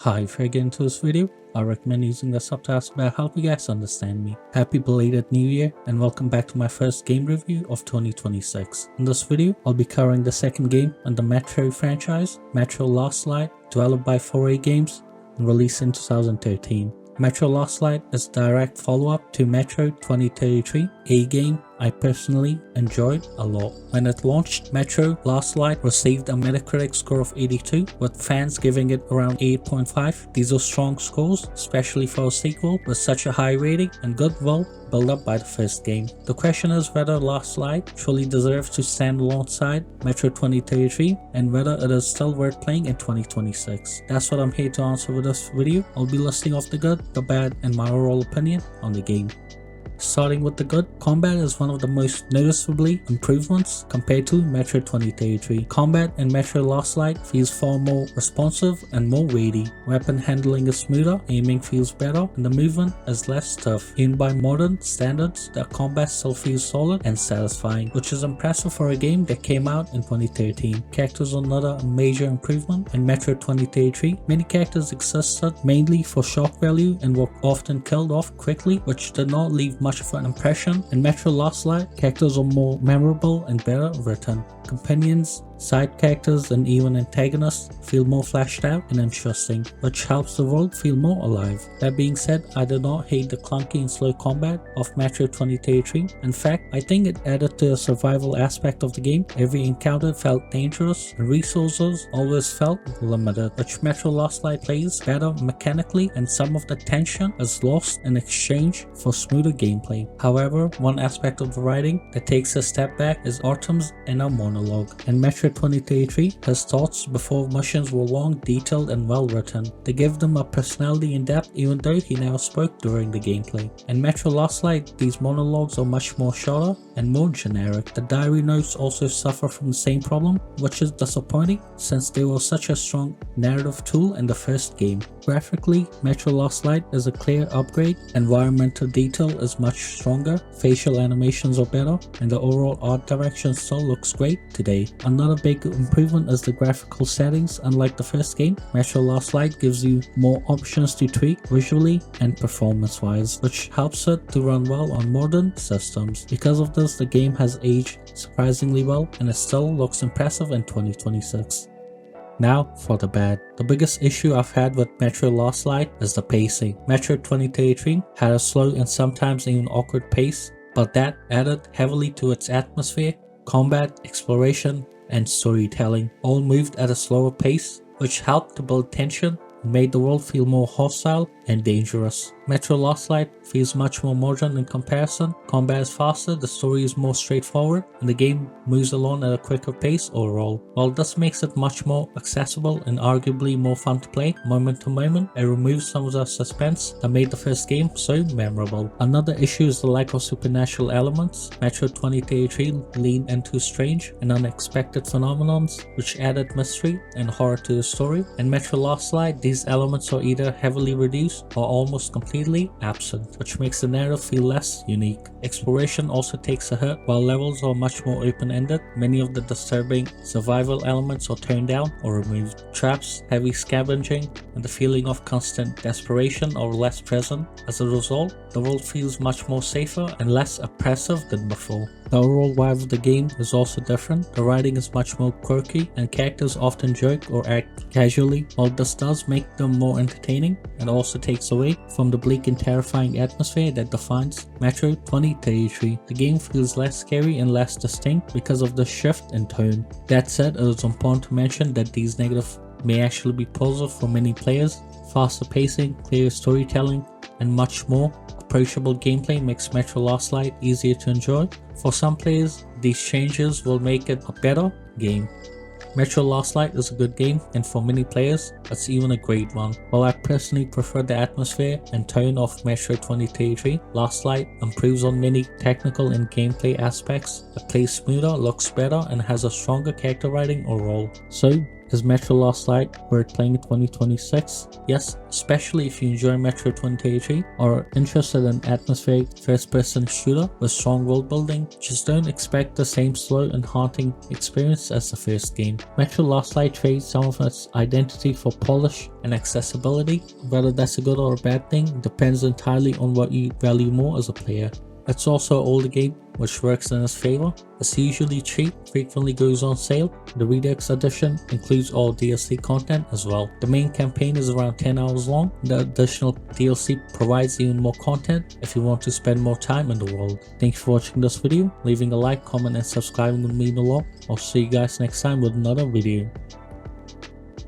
Hi, if you're getting into this video, I recommend using the subtitles to help you guys understand me. Happy belated New Year and welcome back to my first game review of 2026. In this video, I'll be covering the second game in the Metroid franchise, Metro Last Light, developed by 4A Games and released in 2013. Metro Last Light is a direct follow-up to Metro 2033, a game I personally enjoyed a lot. When it launched, Metro Last Light received a Metacritic score of 82, with fans giving it around 8.5. These are strong scores, especially for a sequel with such a high rating and good build up by the first game. The question is whether Last Light truly deserves to stand alongside Metro 2033 and whether it is still worth playing in 2026. That's what I'm here to answer with this video. I'll be listing off the good, the bad, and my overall opinion on the game. Starting with the good, combat is one of the most noticeably improvements compared to Metro 2033. Combat in Metro Last Light feels far more responsive and more weighty. Weapon handling is smoother, aiming feels better, and the movement is less tough. Even by modern standards, the combat still feels solid and satisfying, which is impressive for a game that came out in 2013. Characters are another major improvement. In Metro 2033, many characters existed mainly for shock value and were often killed off quickly, which did not leave much of an impression. In Metro Last Light, characters are more memorable and better written. Companions, side characters, and even antagonists feel more fleshed out and interesting, which helps the world feel more alive. That being said, I do not hate the clunky and slow combat of Metro 2033. In fact, I think it added to the survival aspect of the game. Every encounter felt dangerous and resources always felt limited, which Metro Last Light plays better mechanically, and some of the tension is lost in exchange for smoother gameplay. However, one aspect of the writing that takes a step back is Artem's inner monologue. In Metro 2033, his thoughts before missions were long, detailed, and well written. They give them a personality and depth even though he never spoke during the gameplay. In Metro Last Light, these monologues are much more shorter and more generic. The diary notes also suffer from the same problem, which is disappointing since they were such a strong narrative tool in the first game. Graphically, Metro Last Light is a clear upgrade, environmental detail is much stronger, facial animations are better, and the overall art direction still looks great today. Another big improvement is the graphical settings. Unlike the first game, Metro Last Light gives you more options to tweak visually and performance wise, which helps it to run well on modern systems. Because of this, the game has aged surprisingly well and it still looks impressive in 2026. Now for the bad. The biggest issue I've had with Metro Last Light is the pacing. Metro 2033 had a slow and sometimes even awkward pace, but that added heavily to its atmosphere. Combat, exploration, and storytelling all moved at a slower pace, which helped to build tension and made the world feel more hostile and dangerous. Metro Last Light feels much more modern in comparison. Combat is faster, the story is more straightforward, and the game moves along at a quicker pace overall. While this makes it much more accessible and arguably more fun to play moment to moment, it removes some of the suspense that made the first game so memorable. Another issue is the lack of supernatural elements. Metro 2033 leaned into strange and unexpected phenomena, which added mystery and horror to the story. In Metro Last Light, these elements are either heavily reduced or almost completely absent, which makes the narrative feel less unique. Exploration also takes a hit. While levels are much more open-ended, many of the disturbing survival elements are toned down or removed. Traps, heavy scavenging, and the feeling of constant desperation are less present. As a result, the world feels much more safer and less oppressive than before. The overall vibe of the game is also different. The writing is much more quirky and characters often joke or act casually. While this does make them more entertaining, it also takes away from the bleak and terrifying atmosphere that defines Metro 2033. The game feels less scary and less distinct because of the shift in tone. That said, it is important to mention that these negatives may actually be positive for many players. Faster pacing, clearer storytelling, and much more approachable gameplay makes Metro Last Light easier to enjoy. For some players, these changes will make it a better game. Metro Last Light is a good game, and for many players, it's even a great one. While I personally prefer the atmosphere and tone of Metro 2033, Last Light improves on many technical and gameplay aspects. It plays smoother, looks better, and has a stronger character writing overall. So, Is Metro Last Light worth playing in 2026? Yes, especially if you enjoy Metro 2033 or are interested in atmospheric first-person shooter with strong world building. Just don't expect the same slow and haunting experience as the first game. Metro Last Light trades some of its identity for polish and accessibility. Whether that's a good or a bad thing depends entirely on what you value more as a player. It's also an older game, which works in its favor. It's usually cheap, frequently goes on sale. The Redux edition includes all DLC content as well. The main campaign is around 10 hours long. The additional DLC provides even more content if you want to spend more time in the world. Thank you for watching this video. Leaving a like, comment and subscribing would mean a lot. I'll see you guys next time with another video.